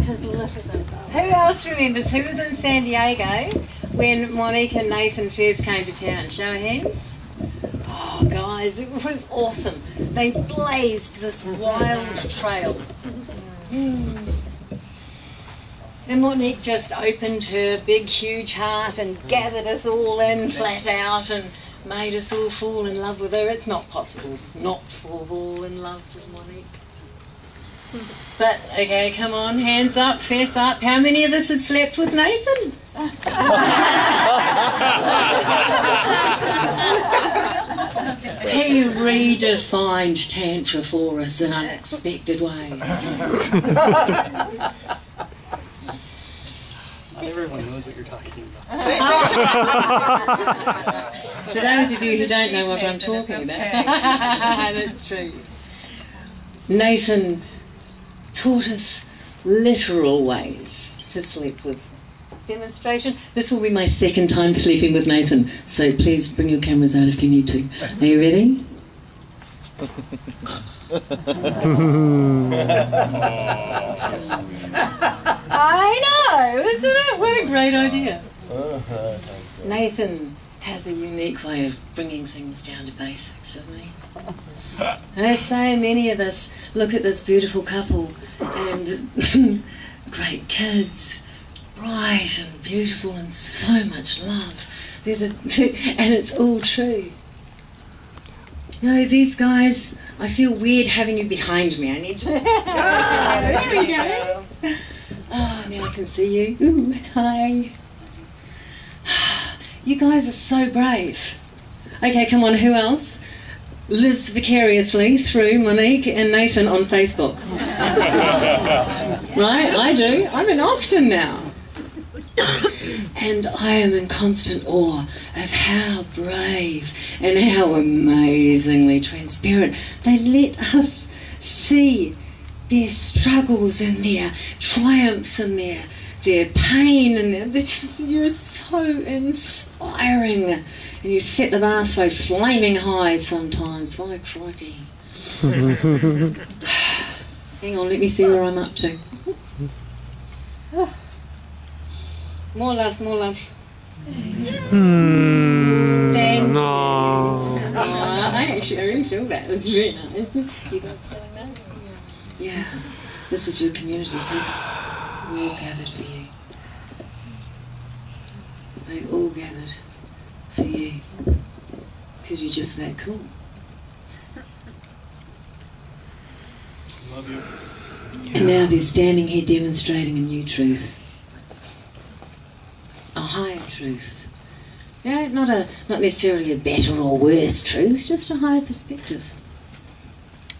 Because look at them. Who else remembers who was in San Diego when Monique and Nathan first came to town? Show of hands. Oh, guys, it was awesome. They blazed this wild trail. And Monique just opened her big, huge heart and gathered us all in flat out and made us all fall in love with her. It's not possible not to fall in love with Monique. But, okay, come on, hands up, fess up. How many of us have slept with Nathan? He redefined Tantra for us in unexpected ways. Everyone knows what you're talking about. For those of you who don't know what I'm talking about, that's true. Nathan taught us literal ways to sleep with. Demonstration. This will be my second time sleeping with Nathan, so please bring your cameras out if you need to. Are you ready? I know, isn't it? What a great idea. Nathan has a unique way of bringing things down to basics, doesn't he? There's so many of us look at this beautiful couple and great kids, bright and beautiful and so much love. And it's all true. You know, these guys, I feel weird having you behind me. I need to... There we go. Oh, now I can see you. Ooh, hi. You guys are so brave. Okay, come on, who else lives vicariously through Monique and Nathan on Facebook? Right, I do. I'm in Austin now. And I am in constant awe of how brave and how amazingly transparent they let us see their struggles and their triumphs and their pain, and you're so inspiring, and you set the bar so flaming high sometimes. Why, crikey. Hang on, let me see where I'm up to. More love, more love. Thank you. I'm really sure that was really nice. You guys feeling that? Yeah. This is your community too. We all gathered for you. They all gathered for you. Because you're just that cool. Love you. And now they're standing here demonstrating a new truth. A higher truth. You know, not necessarily a better or worse truth, just a higher perspective.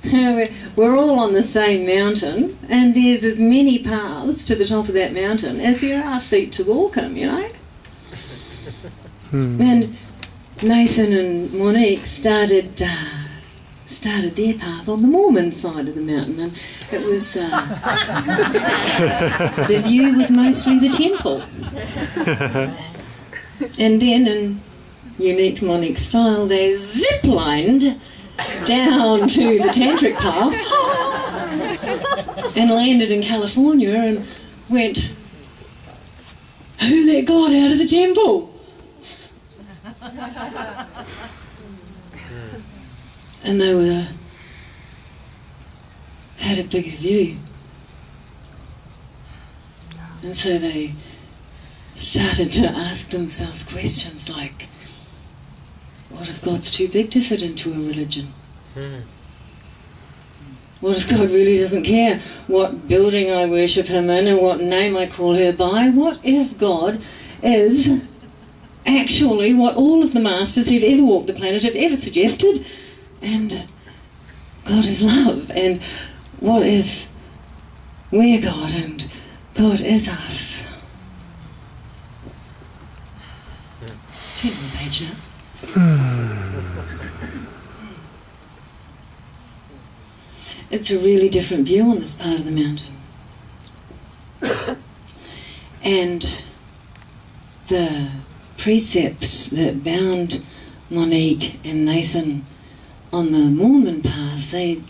You know, we're all on the same mountain, and there's as many paths to the top of that mountain as there are feet to walk them, you know? And Nathan and Monique started their path on the Mormon side of the mountain, and it was the view was mostly the temple. And then, in unique Monique style, they zip-lined down to the tantric path and landed in California and went, "Who let God out of the temple?" And they had a bigger view. And so they started to ask themselves questions like, what if God's too big to fit into a religion? What if God really doesn't care what building I worship him in and what name I call her by? What if God is actually what all of the masters who've ever walked the planet have ever suggested? And God is love. And what if we're God and God is us? Turn the page now. It's a really different view on this part of the mountain. And the precepts that bound Monique and Nathan on the Mormon path, they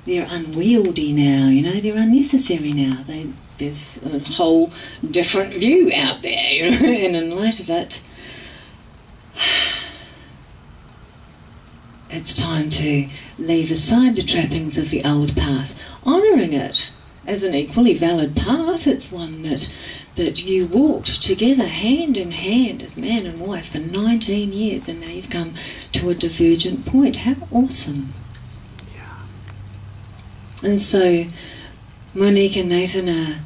they're unwieldy now, you know, they're unnecessary now. There's a whole different view out there, you know, and in light of it, it's time to leave aside the trappings of the old path, honouring it as an equally valid path. It's one that you walked together hand in hand as man and wife for 19 years, and now you've come to a divergent point. How awesome. Yeah. And so Monique and Nathan are...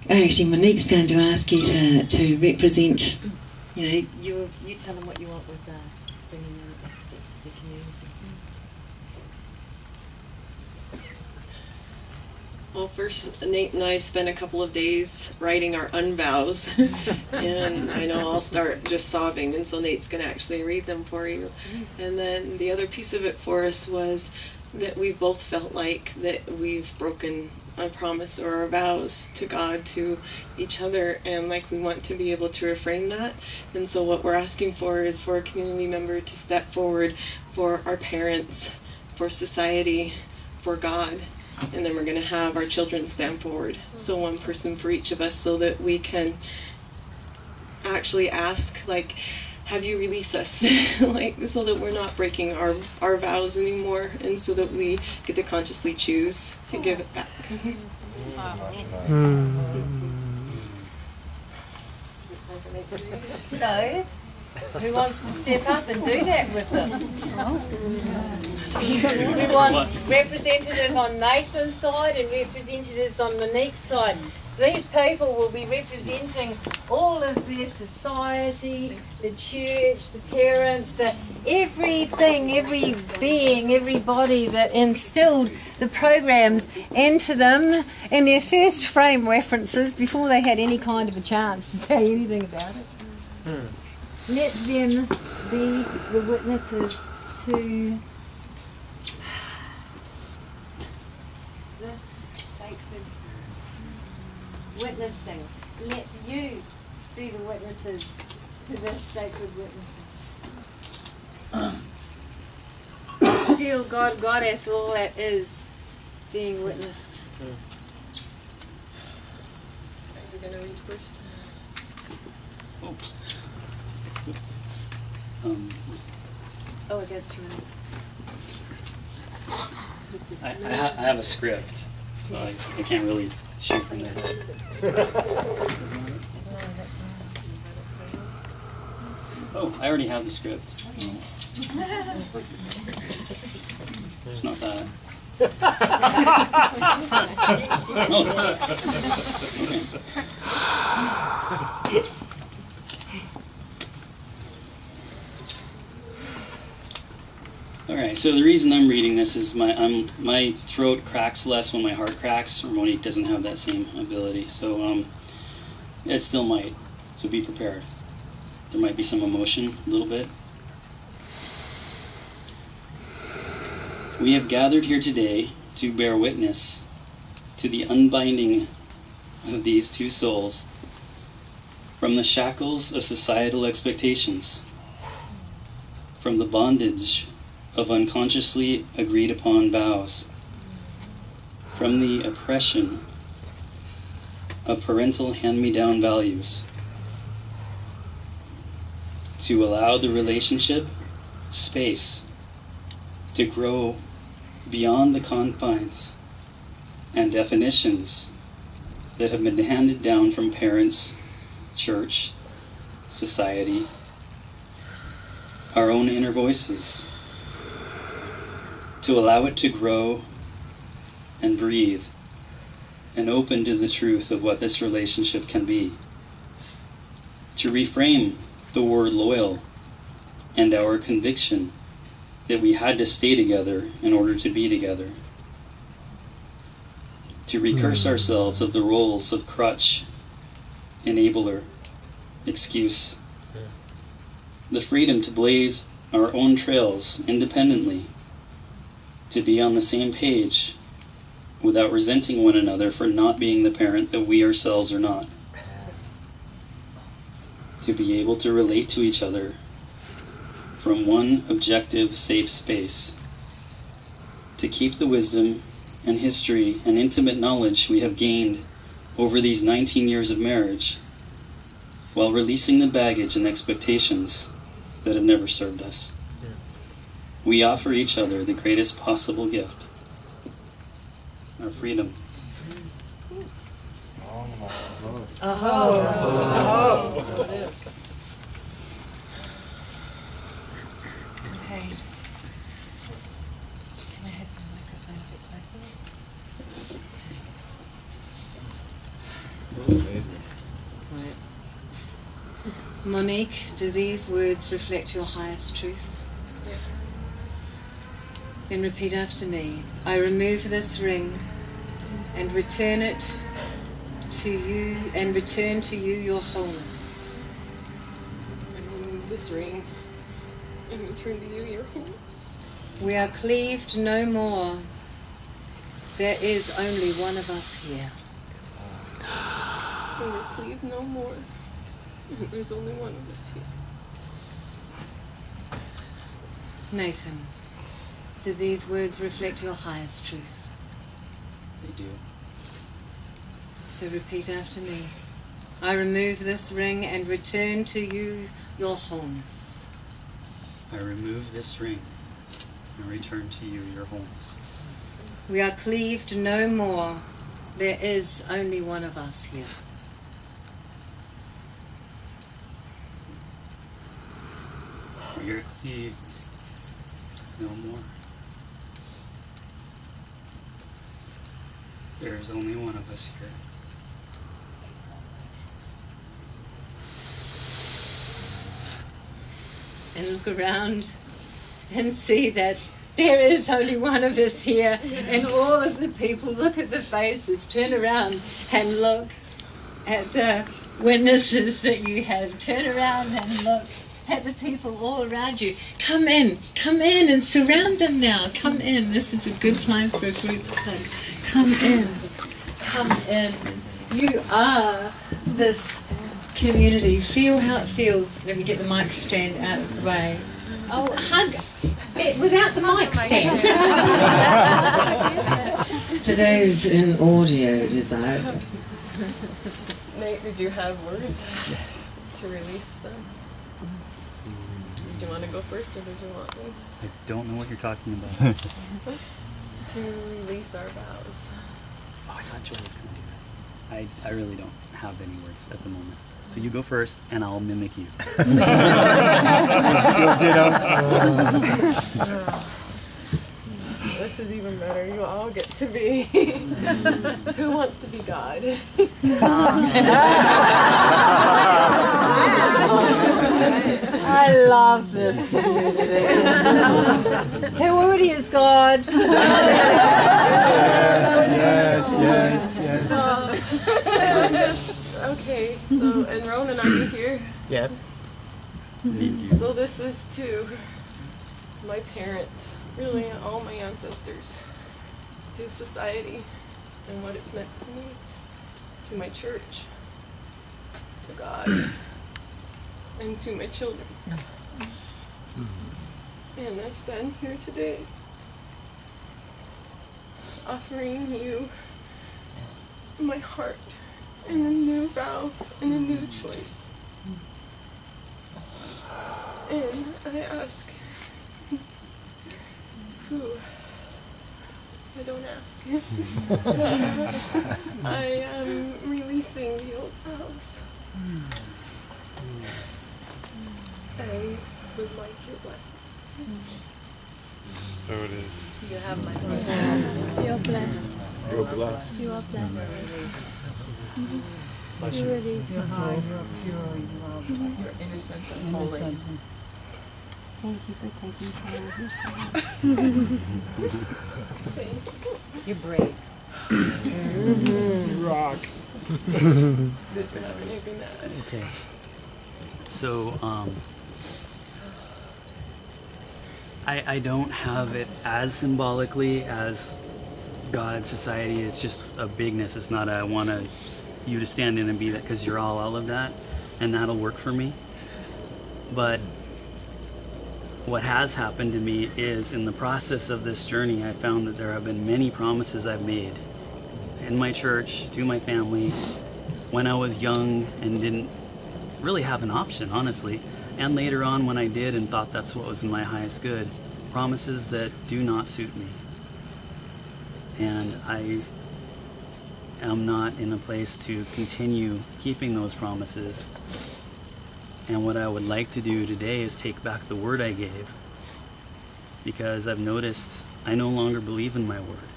Actually, Monique's going to ask you to represent, you know, you tell them what you want with bringing in aspects of the community. Well, first, Nate and I spent a couple of days writing our unvows, and I know I'll start just sobbing, and so Nate's going to actually read them for you. And then the other piece of it for us was that we both felt like that we've broken a promise or our vows to God, to each other, and like we want to be able to reframe that. And so what we're asking for is for a community member to step forward for our parents, for society, for God. And then we're going to have our children stand forward. So one person for each of us, so that we can actually ask, like, have you released us? Like, so that we're not breaking our vows anymore, and so that we get to consciously choose to give it back. So, who wants to step up and do that with them? We want representatives on Nathan's side and representatives on Monique's side. These people will be representing all of their society, the church, the parents, everything, every being, everybody that instilled the programs into them in their first frame references before they had any kind of a chance to say anything about it. Let them be the witnesses to this sacred witnessing. Let you be the witnesses to this sacred witnessing. Feel God, Goddess, all that is being witnessed. Are you going to read first? Oh. Oh, I got you. I have a script, so I can't really shoot from there. Oh, I already have the script. It's not that. Okay. Alright, so the reason I'm reading this is my throat cracks less when my heart cracks, or Monique doesn't have that same ability, so it still might, so be prepared. There might be some emotion, a little bit. We have gathered here today to bear witness to the unbinding of these two souls from the shackles of societal expectations, from the bondage of unconsciously agreed upon vows, from the oppression of parental hand-me-down values, to allow the relationship space to grow beyond the confines and definitions that have been handed down from parents, church, society, our own inner voices, to allow it to grow and breathe and open to the truth of what this relationship can be, to reframe the word loyal and our conviction that we had to stay together in order to be together, to recurse ourselves of the roles of crutch, enabler, excuse, the freedom to blaze our own trails independently, to be on the same page without resenting one another for not being the parent that we ourselves are not, to be able to relate to each other from one objective, safe space, to keep the wisdom and history and intimate knowledge we have gained over these 19 years of marriage, while releasing the baggage and expectations that have never served us. We offer each other the greatest possible gift, our freedom. Okay. Can I have the microphone a bit closer? Right. Monique, do these words reflect your highest truth? Yes. Then repeat after me. I remove this ring and return it to you, and return to you your wholeness. I remove this ring and return to you your wholeness. We are cleaved no more. There is only one of us here. We are cleaved no more. There's only one of us here. Nathan, do these words reflect your highest truth? They do. So repeat after me. I remove this ring and return to you your wholeness. I remove this ring and return to you your wholeness. We are cleaved no more. There is only one of us here. We are cleaved no more. There is only one of us here. And look around and see that there is only one of us here. And all of the people, look at the faces, turn around and look at the witnesses that you have. Turn around and look at the people all around you. Come in and surround them now. Come in. This is a good time for a group hug. Come in. You are this community. Feel how it feels. Let me get the mic stand out of the way. Oh, hug it without the mic stand. For those in audio desire. Nate, did you have words to release them? Do you want to go first, or did you want me? I don't know what you're talking about. To release our vows. Oh, I thought Joy was going to do that. I really don't have any words at the moment. So you go first, and I'll mimic you. This is even better. You all get to be. Who wants to be God? I love this community. Who already is God? Yes. Okay, so, and Ronan, are you here? Yes. So this is to my parents, really all my ancestors, to society and what it's meant to me, to my church, to God, and to my children. And I stand here today offering you my heart and a new vow and a new choice. And I ask, who? I don't ask. I am releasing the old vows. I would like your blessing. So it is. You have my blessing. You're blessed. You're blessed. You are blessed. Bless You're you. released. You're high, you're pure, you are You're innocent and holy. innocent. Thank you for taking care of yourself. You're brave. Rock. Did you have anything to add? Okay. So, I don't have it as symbolically as God, society. It's just a bigness. It's not a, I want you to stand in and be that, because you're all of that, and that'll work for me. But what has happened to me is, in the process of this journey, I found that there have been many promises I've made in my church, to my family, when I was young and didn't really have an option, honestly, and later on when I did and thought that's what was in my highest good. Promises that do not suit me. And I am not in a place to continue keeping those promises. And what I would like to do today is take back the word I gave, because I've noticed I no longer believe in my word.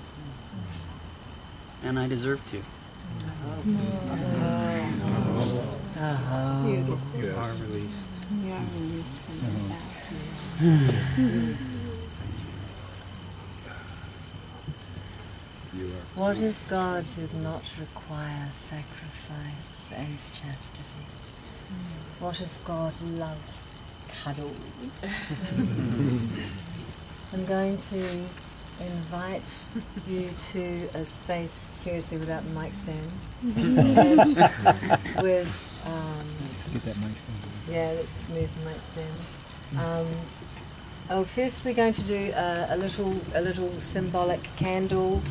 And I deserve to. Beautiful. You are released. You are released from that. What if God did not require sacrifice and chastity? What if God loves cuddles? I'm going to invite you to a space, seriously, without the mic stand, with Let's get that mic stand. yeah, let's move the mic stand. First we're going to do a little symbolic candle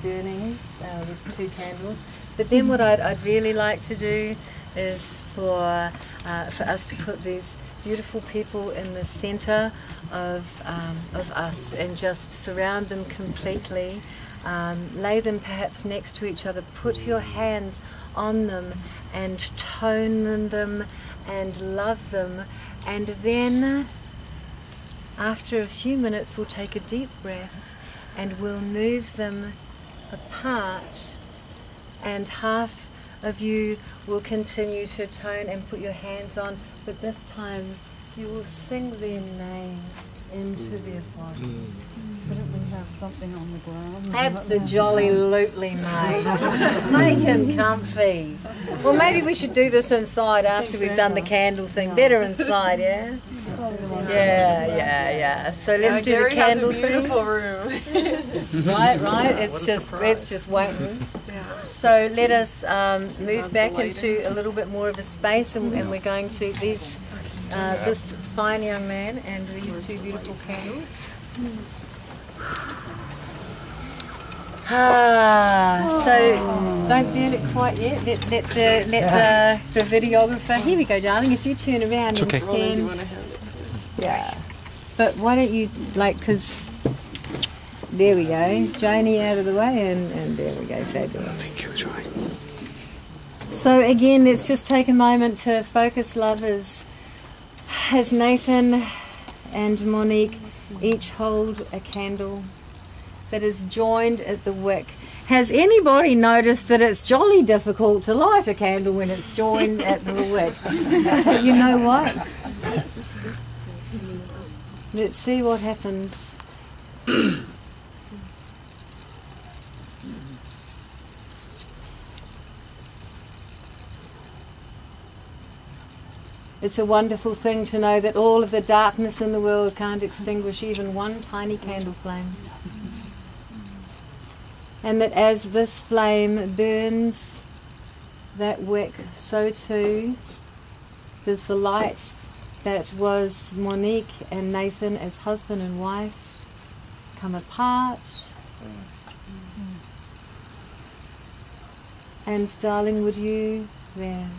burning with 2 candles. But then what I'd really like to do is for us to put these beautiful people in the centre of us and just surround them completely. Lay them perhaps next to each other. Put your hands on them and tone them and love them, and then after a few minutes we'll take a deep breath and we'll move them apart, and half of you will continue to tone and put your hands on, but this time you will sing their name into their body. Couldn't we have something on the ground? Absolutely, mate. Make him comfy. Well, maybe we should do this inside after we've done the candle thing. Better inside, yeah? Yeah. So let's do the candle thing. Beautiful room. Right. It's just waiting. So let us move back into a little bit more of a space, and we're going to this fine young man and these 2 beautiful candles. So don't burn it quite yet. Let the videographer. Here we go, darling. If you turn around and Well, then do you stand. want to hand it to us? Yeah. But why don't you, because there we go. Janie out of the way, and there we go. Fabulous. Thank you, Joy. So again, let's just take a moment to focus love as Nathan and Monique each hold a candle that is joined at the wick. Has anybody noticed that it's jolly difficult to light a candle when it's joined at the wick? You know what? Let's see what happens. It's a wonderful thing to know that all of the darkness in the world can't extinguish even one tiny candle flame. And that as this flame burns that wick, so too does the light that was Monique and Nathan as husband and wife come apart. And darling, would you there?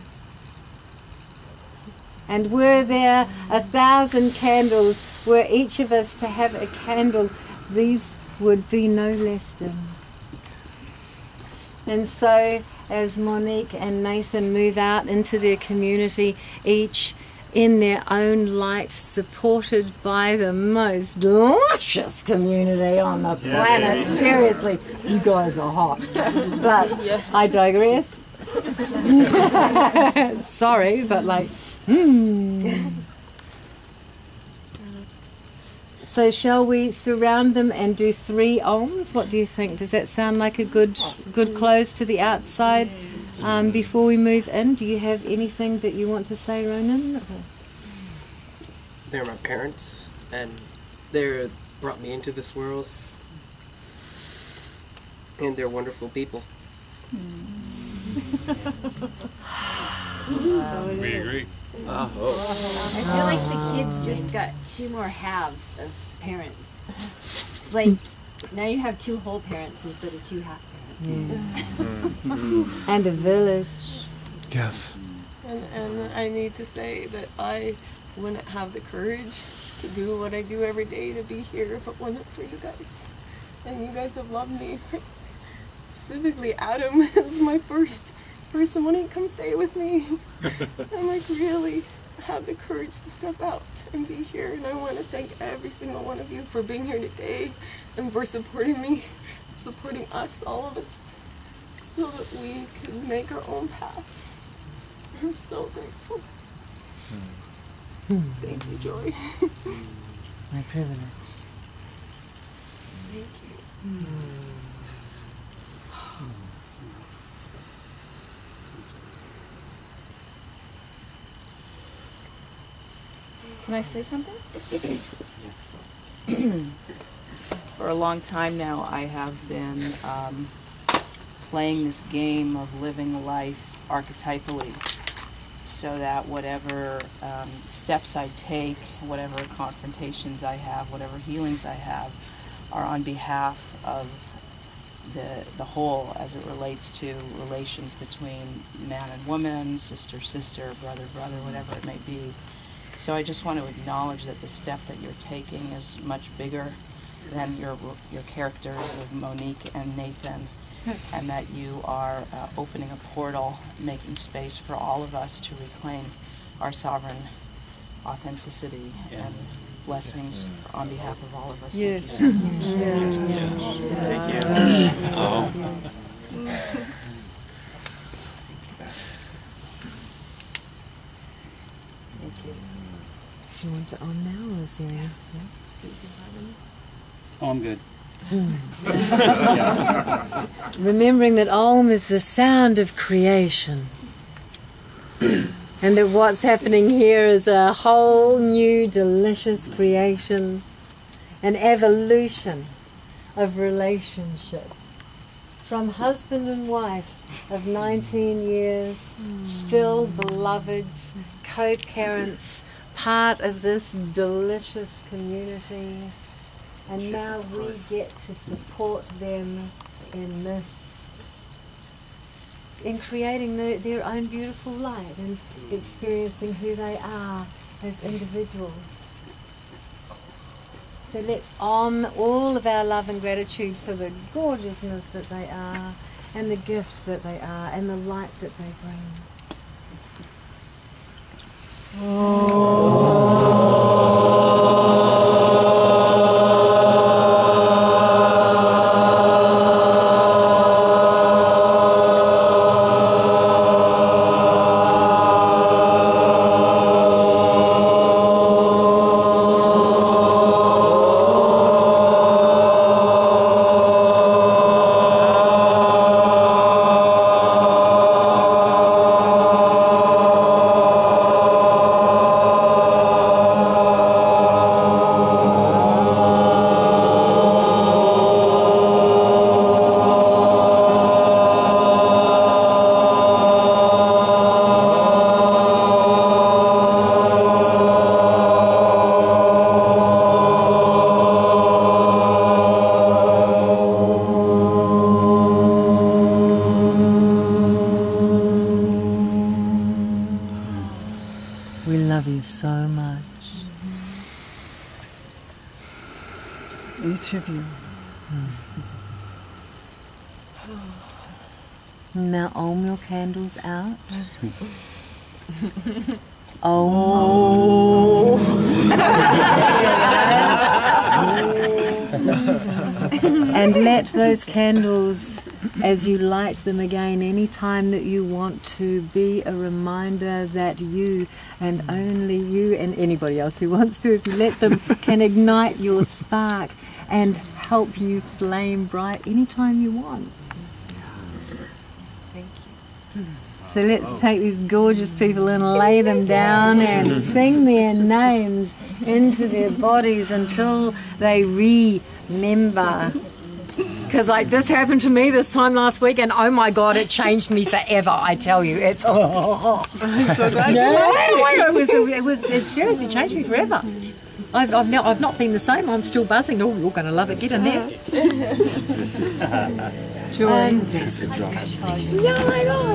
And were there 1,000 candles, were each of us to have a candle, these would be no less dim. And so as Monique and Nathan move out into their community, each in their own light, supported by the most luscious community on the planet. Seriously, you guys are hot. But I digress. Sorry, but like, So shall we surround them and do 3 ohms? What do you think? Does that sound like a good close to the outside before we move in? Do you have anything that you want to say, Ronan? They're my parents, and they brought me into this world, and they're wonderful people. We agree. I feel like the kids just got 2 more halves of parents. It's like now you have 2 whole parents instead of 2 half parents. And a village. Yes. And I need to say that I wouldn't have the courage to do what I do every day to be here if it wasn't for you guys. And you guys have loved me. Specifically, Adam is my first person. Monique, come stay with me. I'm like really have the courage to step out and be here. And I want to thank every single one of you for being here today and for supporting me, supporting us, all of us, so that we could make our own path. I'm so grateful. Thank you, Joy. My privilege. Thank you. Can I say something? For a long time now, I have been playing this game of living life archetypally, so that whatever steps I take, whatever confrontations I have, whatever healings I have, are on behalf of the whole as it relates to relations between man and woman, sister, brother, whatever it may be. So I just want to acknowledge that the step that you're taking is much bigger than your characters of Monique and Nathan, and that you are opening a portal, making space for all of us to reclaim our sovereign authenticity and blessings on behalf of all of us. Yes. Thank you so much. Thank you. Oh. Thank you. You want to on now, or is there anything? Oh, I'm good. Remembering that Om is the sound of creation, and that what's happening here is a whole new delicious creation, an evolution of relationship. From husband and wife of 19 years, still beloveds, co-parents, part of this delicious community, and now we get to support them in this, in creating their own beautiful light and experiencing who they are as individuals. So let's all of our love and gratitude for the gorgeousness that they are, and the gift that they are, and the light that they bring. We love you so much. Each of you. Now Om your candles out. And let those candles, as you light them again, any time that you want to, be a reminder that you, and only you, and anybody else who wants to, if you let them, can ignite your spark and help you flame bright anytime you want. Thank you. So let's take these gorgeous people and lay them down and sing their names into their bodies until they remember Because like this happened to me this time last week, and oh my God, it changed me forever. I tell you, it's it seriously changed me forever. I've not been the same. I'm still buzzing. Oh, you're going to love it. Get in there. Yeah, my God.